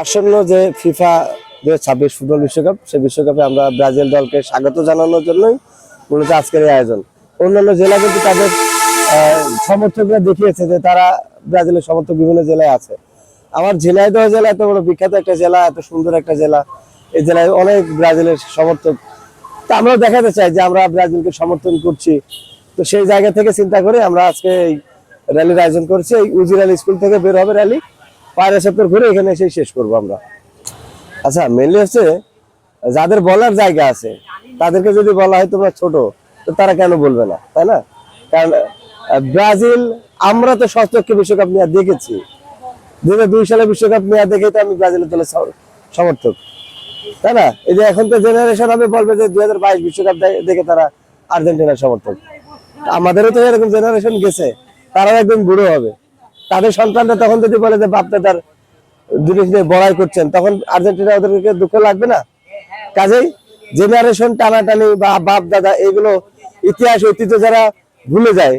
আসন্ন যে FIFA 2026 football বিশ্বকাপ, সেই বিশ্বকাপে আমরা ব্রাজিল দলকে স্বাগত জানানোর জন্যই মূলত আজকের এই আয়োজন। অন্যান্য জেলা কিন্তু তাদের সমর্থকরা দেখিয়েছে যে তারা ব্রাজিলের সমর্থক বিভিন্ন জেলায় আছে। আমার ঝিনাইদহ জেলা এত বড় বিখ্যাত একটা জেলা, এত সুন্দর একটা জেলা, এই জেলায় অনেক ব্রাজিলের সমর্থক। তা আমরাও দেখাতে চাই যে আমরা ব্রাজিলকে সমর্থন করছি। তো সেই জায়গা থেকে চিন্তা করে আমরা আজকে এই র্যালির আয়োজন করছি। এই উজিরাল স্কুল থেকে বের হবে র্যালি, 5 সেপ্টেম্বর ঘুরে এখানে এসে শেষ করবো আমরা। আচ্ছা, মেনলি হচ্ছে যাদের বলার জায়গা আছে তাদেরকে যদি বলা হয় তোমরা ছোট, তো তারা কেন বলবে না, তাই না? কারণ ব্রাজিল, আমরা তো সচক্ষে বিশ্বকাপ নিয়ে দেখেছি। 2002 সালে বিশ্বকাপ নিয়ে দেখে তো আমি ব্রাজিলের দলের সমর্থক, তাই না? এই যে এখন তো জেনারেশন হবে বলবে যে 2022 বিশ্বকাপ দেখে তারা আর্জেন্টিনার সমর্থক। আমাদেরও তো এরকম জেনারেশন গেছে, তারাও একদম বুড়ো হবে। তাদের সন্তানরা তখন যদি বলে যে বাপ দাদার জিনিস নিয়ে বড়াই করছেন, তখন আর্জেন্টিনা ওদেরকে দুঃখ লাগবে না? কাজেই জেনারেশন টানাটানি বা বাপ দাদা এগুলো ইতিহাস ঐতিহ্য যারা ভুলে যায়,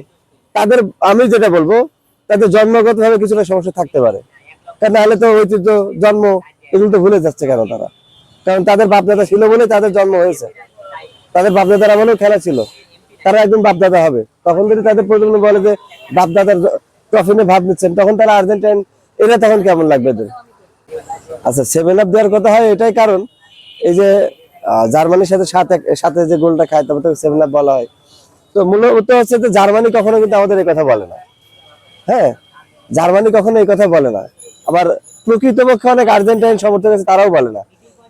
তাদের আমি যেটা বলবো, তাদের জন্মগতভাবে কিছুটা সমস্যা থাকতে পারে। কারণ নাহলে তো ঐতিহ্য, জন্ম এগুলো তো ভুলে যাচ্ছে কেন তারা? কারণ তাদের বাপ দাদা ছিল বলে তাদের জন্ম হয়েছে। তাদের বাপ দাদারা বলেও খেলা ছিল, তারা একদম বাপ দাদা হবে। তখন যদি তাদের প্রজন্ম বলে যে বাপ দাদার ট্রফি নিয়ে ভাব নিচ্ছেন, তখন তারা আর্জেন্টাইন, এরা তখন কেমন লাগবে? আচ্ছা, 7 আপ দেওয়ার কথা হয় এটাই কারণ এই যে জার্মানির সাথে যে গোলটা খায়, তারপর 7 আপ বলা হয়। তো মূলত হচ্ছে যে জার্মানি কখনো কিন্তু আমাদের এই কথা বলে না। হ্যাঁ, জার্মানি কখনো এই কথা বলে না। আবার প্রকৃতপক্ষে অনেক আর্জেন্টাইন সমর্থক আছে, তারাও বলে না।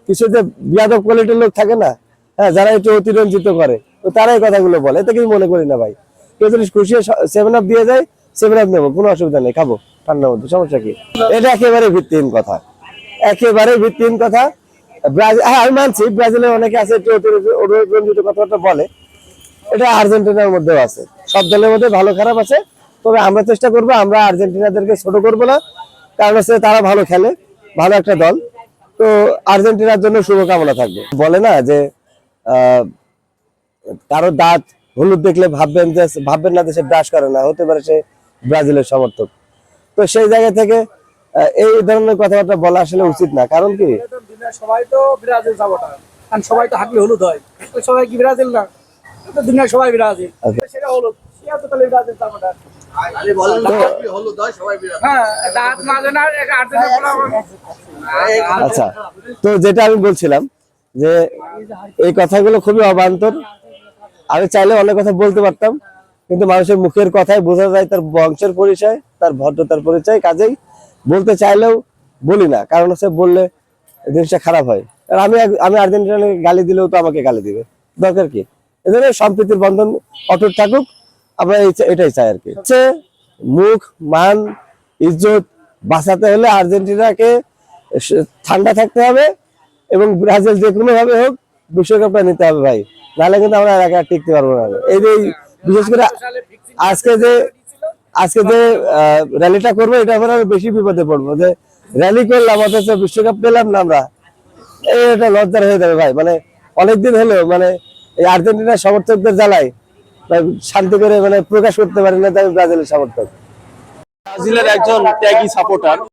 কিছু যে বিয়াদব কোয়ালিটির লোক থাকে না, হ্যাঁ, যারা একটু অতিরঞ্জিত করে, তো তারা এই কথাগুলো বলে। এতে কিছু মনে করি না ভাই। কেউ যদি খুশি 7 আপ দিয়ে যায়, 7 আপ নেবো, কোনো অসুবিধা নেই, খাবো ঠান্ডার মধ্যে, সমস্যা কি? এটা একেবারে ভিত্তিহীন কথা, একেবারে ভিত্তিহীন কথা। হ্যাঁ, আমি মানছি ব্রাজিলের অনেকে আছে একটু অতিরঞ্জিত কথাটা বলে, এটা আর্জেন্টিনার মধ্যেও আছে। সব দলের মধ্যে ভালো খারাপ আছে। তবে আমরা চেষ্টা করবো, আমরা আর্জেন্টিনাদেরকে ছোট করবো না। কারণ হচ্ছে তারা ভালো খেলে, ভালো একটা দল। তো আর্জেন্টিনার জন্য শুভকামনা থাকবে। বলে না যে কারো দাঁত হলুদ দেখলে ভাববেন না যে সে ব্রাশ করে না, হতে পারে সে ব্রাজিলের সমর্থক। তো সেই জায়গা থেকে এই ধরনের কথাবার্তা বলা আসলে উচিত না। কারণ কি, সবাই তো ব্রাজিল সাপোর্টার, কারণ সবাই তো হাঁটলে হলুদ হয়, সবাই কি ব্রাজিল না? দুনিয়ার সবাই ব্রাজিল, সেটা হলুদ, সেটা তো তাহলে ব্রাজিল সাপোর্টার। আচ্ছা, তো যেটা আমি বলছিলাম যে এই কথাগুলো খুবই অবান্তর। আমি চাইলে অনেক কথা বলতে পারতাম, কিন্তু মানুষের মুখের কথায় বোঝা যায় তার বংশের পরিচয়, তার ভদ্রতার পরিচয়। কাজেই বলতে চাইলেও বলি না, কারণ হচ্ছে বললে জিনিসটা খারাপ হয়। আর আমি আর্জেন্টিনাকে গালি দিলেও তো আমাকে গালি দিবে। দরকার কি? এজন্য সম্প্রীতির বন্ধন অটুট থাকুক, আমরা এটাই চাই আর কি। হচ্ছে মুখ মান ইজ্জত বাঁচাতে হলে আর্জেন্টিনাকে ঠান্ডা থাকতে হবে এবং ব্রাজিল যে কোনো ভাবে হোক বিশ্বকাপটা নিতে হবে ভাই, নাহলে কিন্তু আমরা একা টিকতে পারবো না। এই যে বিশেষ করে আজকে যে র্যালিটা করবো, এটা আমরা বেশি বিপদে পড়বো, যে র্যালি করলাম অথচ বিশ্বকাপ পেলাম না আমরা, এটা লজ্জার হয়ে যাবে ভাই। মানে অনেকদিন হলো মানে এই আর্জেন্টিনার সমর্থকদের জ্বালায় শান্তি করে মানে প্রকাশ করতে পারি না, আমি ব্রাজিলের সমর্থক। ব্রাজিলের একজন ত্যাগী সাপোর্টার।